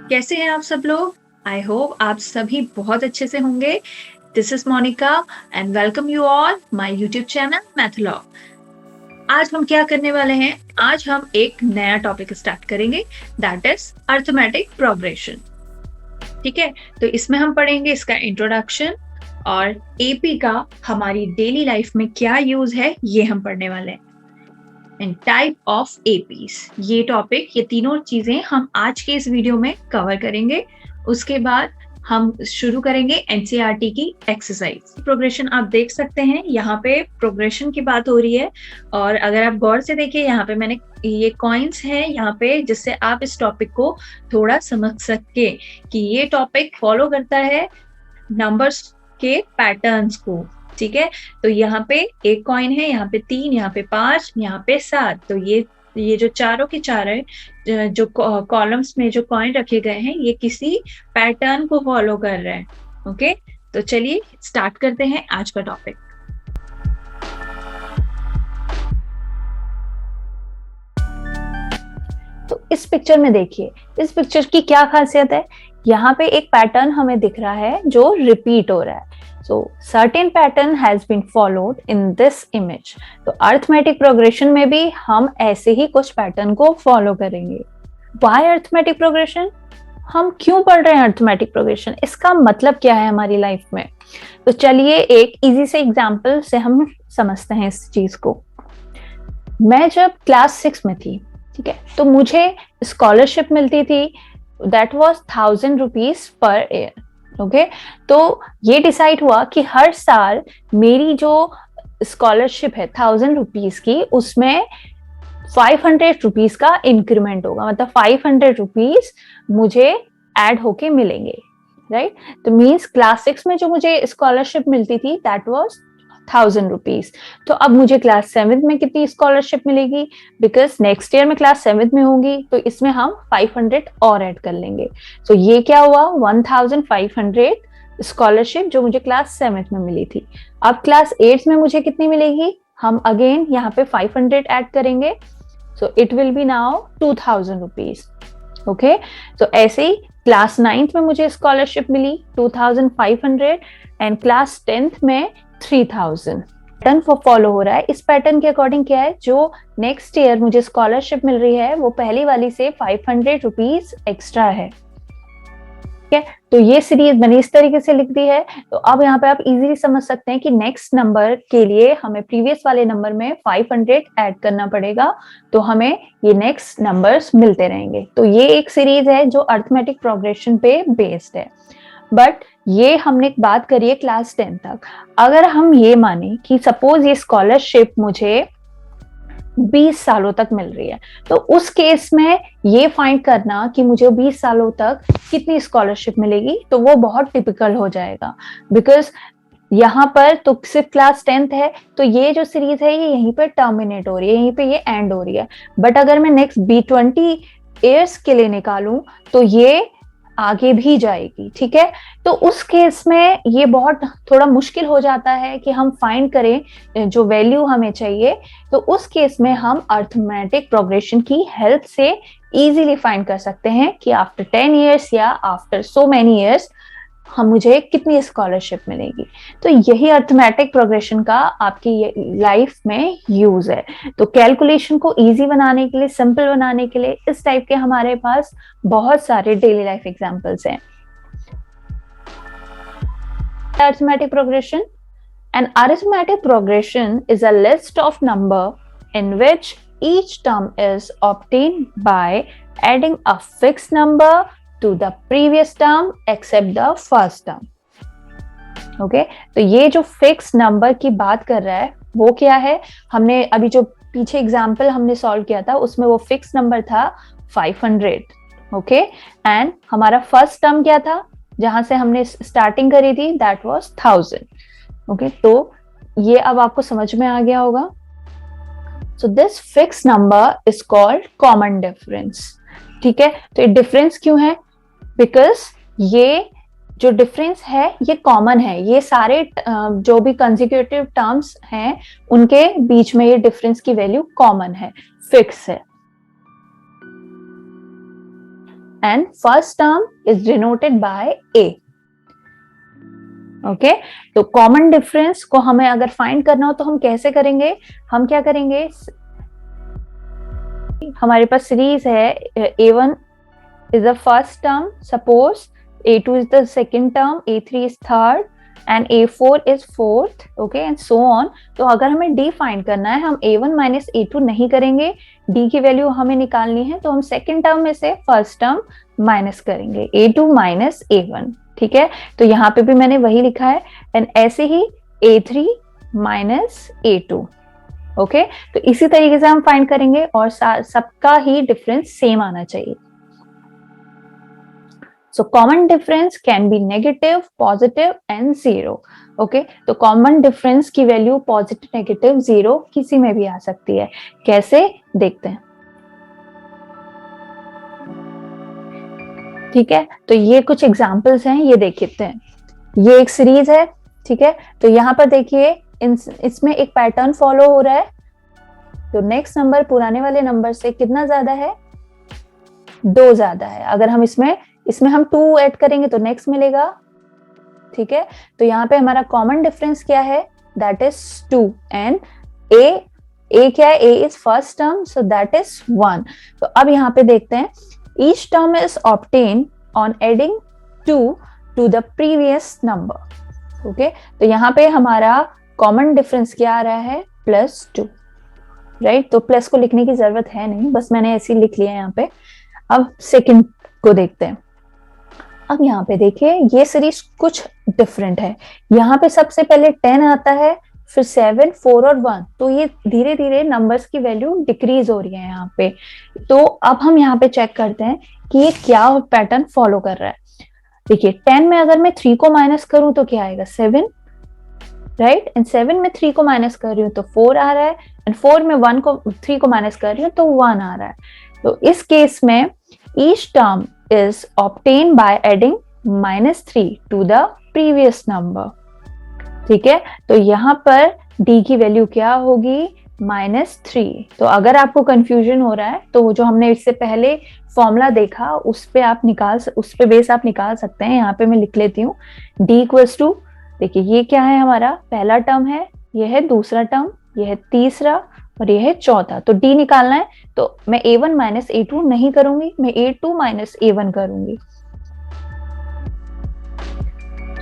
कैसे हैं आप सब लोग? आई होप आप सभी बहुत अच्छे से होंगे। This is Monica and welcome you all my YouTube channel Mathlog. आज हम क्या करने वाले हैं? आज हम एक नया टॉपिक स्टार्ट करेंगे, दैट इज अर्थमेटिक प्रोग्रेशन। ठीक है, तो इसमें हम पढ़ेंगे इसका इंट्रोडक्शन और एपी का हमारी डेली लाइफ में क्या यूज है, ये हम पढ़ने वाले हैं। एंड टाइप ऑफ एपीज, ये टॉपिक, ये तीनों चीजें हम आज के इस वीडियो में कवर करेंगे। उसके बाद हम शुरू करेंगे एनसीईआरटी की एक्सरसाइज। प्रोग्रेशन आप देख सकते हैं, यहाँ पे प्रोग्रेशन की बात हो रही है। और अगर आप गौर से देखिए, यहाँ पे मैंने ये कॉइन्स हैं यहाँ पे, जिससे आप इस टॉपिक को थोड़ा समझ सके कि ये टॉपिक फॉलो करता है नंबर्स के पैटर्न्स को। ठीक है, तो यहाँ पे एक कॉइन है, यहाँ पे 3, यहाँ पे 5, यहाँ पे 7। तो ये जो चारों के चार है, जो कॉलम्स में जो कॉइन रखे गए हैं, ये किसी पैटर्न को फॉलो कर रहे हैं। ओके, तो चलिए स्टार्ट करते हैं आज का टॉपिक। तो इस पिक्चर में देखिए, इस पिक्चर की क्या खासियत है। यहाँ पे एक पैटर्न हमें दिख रहा है जो रिपीट हो रहा है। So certain pattern has been followed in this image. तो अर्थमेटिक प्रोग्रेशन में भी हम ऐसे ही कुछ पैटर्न को फॉलो करेंगे। Why arithmetic progression? हम क्यों पढ़ रहे हैं अर्थमेटिक प्रोग्रेशन? इसका मतलब क्या है हमारी लाइफ में? तो चलिए एक इजी से एग्जाम्पल से हम समझते हैं इस चीज को। मैं जब क्लास 6 में थी, ठीक है, तो मुझे स्कॉलरशिप मिलती थी, that was 1000 rupees per year. Okay, तो ये डिसाइड हुआ कि हर साल मेरी जो स्कॉलरशिप है 1000 रुपीज की, उसमें 500 रुपीज का इंक्रीमेंट होगा, मतलब 500 रुपीज मुझे ऐड होके मिलेंगे, राइट। तो मींस क्लास 6 में जो मुझे स्कॉलरशिप मिलती थी दैट वाज 1000 रुपीज। तो अब मुझे क्लास 7 में कितनी स्कॉलरशिप मिलेगी? बिकॉज नेक्स्ट ईयर में क्लास 7 में होंगी, तो इसमें हम 500 और ऐड कर लेंगे। तो ये क्या हुआ, 1500 स्कॉलरशिप जो मुझे क्लास 7 में मिली थी। अब क्लास 8 में मुझे कितनी मिलेगी? हम अगेन यहाँ पे 500 ऐड करेंगे, so it will be now 2000 rupees. Okay, तो ऐसे ही क्लास 9th में मुझे scholarship milli 2500 and class 10th में 3000। पैटर्न फॉलो हो रहा है। इस पैटर्न के अकॉर्डिंग क्या है, जो नेक्स्ट ईयर मुझे स्कॉलरशिप मिल रही है वो पहली वाली से 500 रुपीज एक्स्ट्रा है। ठीक है, तो ये सीरीज मैंने इस तरीके से लिख दी है। तो अब यहाँ पे आप इजीली समझ सकते हैं कि नेक्स्ट नंबर के लिए हमें प्रीवियस वाले नंबर में 500 ऐड करना पड़ेगा, तो हमें ये नेक्स्ट नंबर्स मिलते रहेंगे। तो ये एक सीरीज है जो अर्थमेटिक प्रोग्रेशन पे बेस्ड है। बट ये हमने बात करी है क्लास 10 तक। अगर हम ये माने कि सपोज ये स्कॉलरशिप मुझे 20 सालों तक मिल रही है, तो उस केस में ये फाइंड करना कि मुझे 20 सालों तक कितनी स्कॉलरशिप मिलेगी, तो वो बहुत टिपिकल हो जाएगा। बिकॉज यहाँ पर तो सिर्फ क्लास 10th है, तो ये जो सीरीज है ये यहीं पर टर्मिनेट हो रही है, यहीं पे ये एंड हो रही है। बट अगर मैं नेक्स्ट B20 ईयर्स के लिए निकालूं तो ये आगे भी जाएगी। ठीक है, तो उस केस में ये बहुत थोड़ा मुश्किल हो जाता है कि हम फाइंड करें जो वैल्यू हमें चाहिए। तो उस केस में हम अर्थमेटिक प्रोग्रेशन की हेल्प से इजीली फाइंड कर सकते हैं कि आफ्टर 10 इयर्स या आफ्टर सो मेनी इयर्स हम मुझे कितनी स्कॉलरशिप मिलेगी। तो यही अर्थमेटिक प्रोग्रेशन का आपकी लाइफ में यूज है। तो कैलकुलेशन को इजी बनाने के लिए, सिंपल बनाने के लिए इस टाइप के हमारे पास बहुत सारे डेली लाइफ एग्जांपल्स हैं। Arithmetic progression, an arithmetic progression is a list of number in which each term is obtained by adding a fixed number to the previous term except the first term. Okay, तो ये जो fix number की बात कर रहा है वो क्या है? हमने अभी जो पीछे एग्जाम्पल हमने सॉल्व किया था उसमें वो फिक्स नंबर था 500। ओके, एंड हमारा फर्स्ट टर्म क्या था जहां से हमने स्टार्टिंग करी थी, दैट वाज 1000। ओके, तो ये अब आपको समझ में आ गया होगा। So this fix number is called common difference. ठीक है, तो ये डिफरेंस क्यों है? बिकॉज ये जो डिफरेंस है ये कॉमन है, ये सारे जो भी कंसेक्यूटिव टर्म्स हैं उनके बीच में ये डिफरेंस की वैल्यू कॉमन है, फिक्स है। and first term is denoted by A. Okay, तो कॉमन डिफरेंस को हमें अगर फाइंड करना हो तो हम कैसे करेंगे? हम क्या करेंगे, हमारे पास सीरीज है A1 is the first term, suppose A2 is the second term, A3 is third and A4 is fourth, okay and so on. तो अगर हमें D फाइंड करना है, हम A1 माइनस A2 नहीं करेंगे, D की वैल्यू हमें निकालनी है, तो हम सेकेंड टर्म में से फर्स्ट टर्म माइनस करेंगे, A2 माइनस A1, ठीक है। तो यहाँ पे भी मैंने वही लिखा है, एंड ऐसे ही A3 माइनस A2, ओके। तो इसी तरीके से हम फाइंड करेंगे और सबका ही डिफरेंस सेम आना चाहिए। So common difference can be negative, positive and zero. Okay, तो common difference की वैल्यू पॉजिटिव, नेगेटिव, जीरो किसी में भी आ सकती है। कैसे देखते हैं, ठीक है। तो ये कुछ एग्जांपल्स हैं, ये देखते हैं। ये एक सीरीज है, ठीक है। तो यहाँ पर देखिए इसमें एक पैटर्न फॉलो हो रहा है। तो नेक्स्ट नंबर पुराने वाले नंबर से कितना ज्यादा है? 2 ज्यादा है। अगर हम इसमें हम 2 ऐड करेंगे तो नेक्स्ट मिलेगा, ठीक है। तो यहाँ पे हमारा कॉमन डिफरेंस क्या है? दैट इज 2 एंड ए क्या है? A is first term, so that is 1। तो अब यहाँ पे देखते हैं, each term is obtain on adding 2 to the previous number, okay. तो यहाँ पे हमारा कॉमन डिफरेंस क्या आ रहा है? +2, राइट। तो प्लस को लिखने की जरूरत है नहीं, बस मैंने ऐसे ही लिख लिया यहाँ पे। अब सेकंड को देखते हैं। अब यहाँ पे देखिए ये सीरीज कुछ डिफरेंट है। यहाँ पे सबसे पहले 10 आता है, फिर 7, 4 और 1। तो ये धीरे धीरे नंबर्स की वैल्यू डिक्रीज हो रही है यहाँ पे। तो अब हम यहाँ पे चेक करते हैं कि ये क्या पैटर्न फॉलो कर रहा है। देखिए 10 में अगर मैं 3 को माइनस करूं तो क्या आएगा? 7, राइट। एंड 7 में 3 को माइनस कर रही हूँ तो 4 आ रहा है, एंड 4 में 3 को माइनस कर रही हूँ तो 1 आ रहा है। तो इस केस में each term is obtained by adding -3 to the previous number, ठीक है। तो यहाँ पर d की वैल्यू क्या होगी? -3। तो अगर आपको कंफ्यूजन हो रहा है तो जो हमने इससे पहले फॉर्मूला देखा उस पे बेस आप निकाल सकते हैं। यहाँ पे मैं लिख लेती हूँ, d इक्वल्स टू, देखिए ये क्या है? हमारा पहला टर्म है, यह है दूसरा टर्म, यह है तीसरा और यह है चौथा। तो d निकालना है तो मैं A1 माइनस A2 नहीं करूंगी, मैं A2 माइनस A1 करूंगी।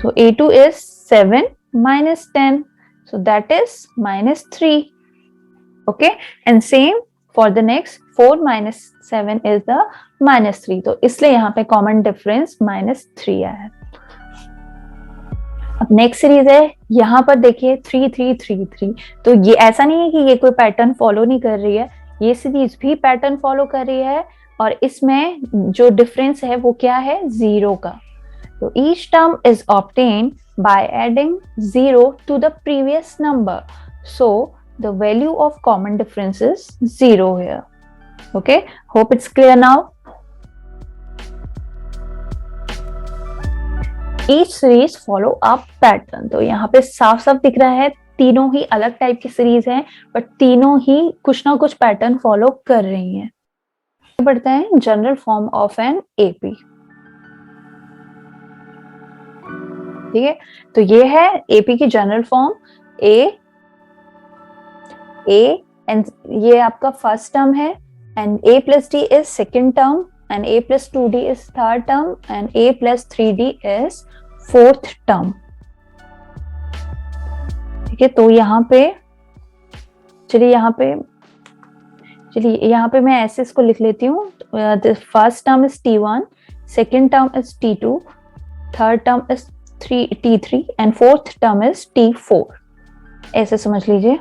So A2 is 7 minus 10, so that is -3, okay, and same for the next 4 minus 7 is the -3। तो इसलिए यहाँ पे कॉमन डिफरेंस -3 आया है। अब नेक्स्ट सीरीज है, यहाँ पर देखिए 3 3 3 3। तो ये ऐसा नहीं है कि ये कोई पैटर्न फॉलो नहीं कर रही है, ये सीरीज भी पैटर्न फॉलो कर रही है, और इसमें जो डिफरेंस है वो क्या है? 0 का। तो each term is obtain by adding 0 to the previous number, so the value of common difference is 0 here, okay. Hope it's clear now. Each series follow a pattern। तो यहाँ पे साफ साफ दिख रहा है तीनों ही अलग टाइप की सीरीज हैं, बट तीनों ही कुछ ना कुछ पैटर्न फॉलो कर रही हैं। बढ़ते हैं general form of an AP, ठीक है। तो ये है एपी की जनरल फॉर्म, ए एंड ये आपका फर्स्ट टर्म है, and a plus d is second term, and a plus 2d is third term, and a plus 3d is fourth term, ठीक है। तो यहाँ पे चलिए यहाँ पे मैं ऐसे इसको लिख लेती हूँ। First term is T1, second term is T2, third term is T3 and fourth term is T4, ऐसे समझ लीजिए।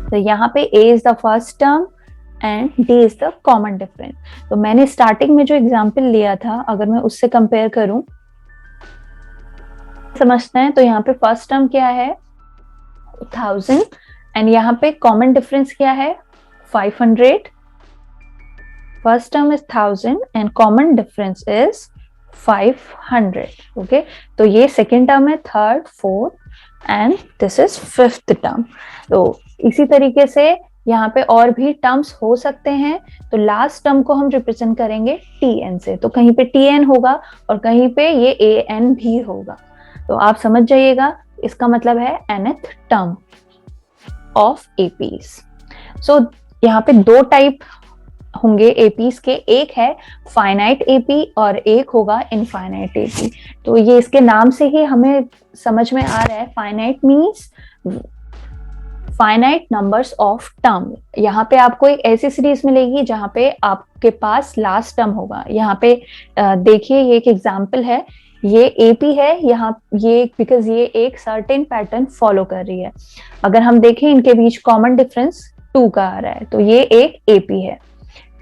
तो यहाँ पे a is the first term and d is the common difference. तो मैंने स्टार्टिंग में जो एग्जाम्पल लिया था, अगर मैं उससे कंपेयर करूं, समझते हैं। तो यहाँ पे फर्स्ट टर्म क्या है? 1000, एंड यहाँ पे कॉमन डिफरेंस क्या है? 500। First term is 1000 and common difference is 500, okay. तो ये सेकेंड टर्म है, third, fourth and this is fifth term. तो इसी तरीके से यहाँ पे और भी टर्म्स हो सकते हैं, तो लास्ट टर्म को हम रिप्रेजेंट करेंगे tn से, तो कहीं पे tn होगा और कहीं पे ये an भी होगा, तो आप समझ जाइएगा इसका मतलब है nth टर्म ऑफ APs। सो यहाँ पे दो टाइप होंगे APs के, एक है फाइनाइट AP और एक होगा इनफाइनाइट AP। तो ये इसके नाम से ही हमें समझ में आ रहा है, finite means finite numbers of term. यहाँ पे आपको एक ऐसी सीरीज मिलेगी जहाँ पे आपके पास लास्ट टर्म होगा। यहाँ पे देखिए ये एक एग्जाम्पल है, ये AP है यहाँ, ये बिकॉज ये एक सर्टेन पैटर्न फॉलो कर रही है। अगर हम देखें इनके बीच कॉमन डिफरेंस 2 का आ रहा है, तो ये एक AP है,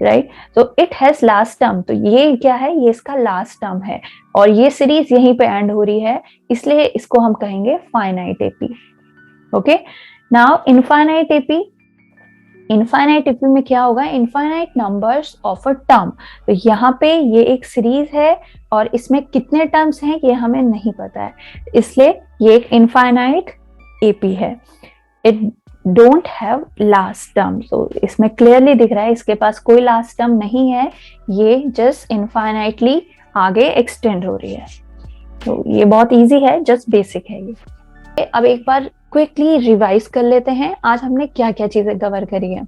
राइट। तो इट हैज लास्ट टर्म, तो ये क्या है, ये इसका लास्ट टर्म है और ये सीरीज यहीं पे एंड हो रही है, इसलिए इसको हम कहेंगे finite AP। Okay, now infinite AP। Infinite AP में क्या होगा, infinite numbers of a term. तो यहाँ पे ये एक सीरीज है और इसमें कितने टर्म्स हैं ये हमें नहीं पता है, इसलिए ये एक इनफाइनाइट AP है। It don't have last term, तो इसमें क्लियरली दिख रहा है इसके पास कोई लास्ट टर्म नहीं है, ये जस्ट इनफाइनाइटली आगे एक्सटेंड हो रही है। तो ये बहुत इजी है, जस्ट बेसिक है ये। अब एक बार क्विकली रिवाइज कर लेते हैं आज हमने क्या क्या चीजें कवर करी है।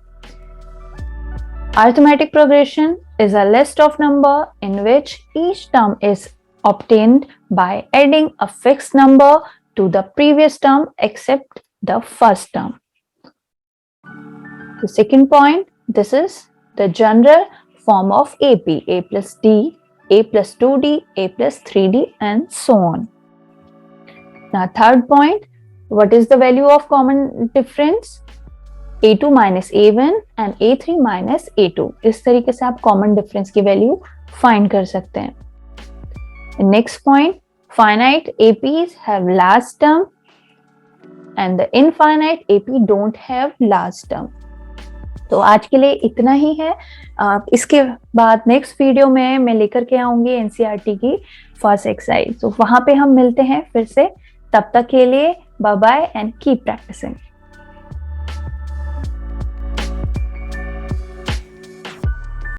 Arithmetic progression is a list of number in which each term is obtained by adding a fixed number to the previous term except the first term. The second point, this is the general form of AP, A plus D, A plus 2D, A plus 3D and so on. Now third point, what is the value of common difference? A2 minus A1 and A3 minus A2. इस तरीके से आप common difference की value find कर सकते हैं. The next point, finite APs have last term and the infinite AP don't have last term. तो आज के लिए इतना ही है। इसके बाद नेक्स्ट वीडियो में मैं लेकर के आऊंगी NCERT की फर्स्ट एक्सरसाइज, तो वहां पे हम मिलते हैं फिर से। तब तक के लिए bye bye and keep practising.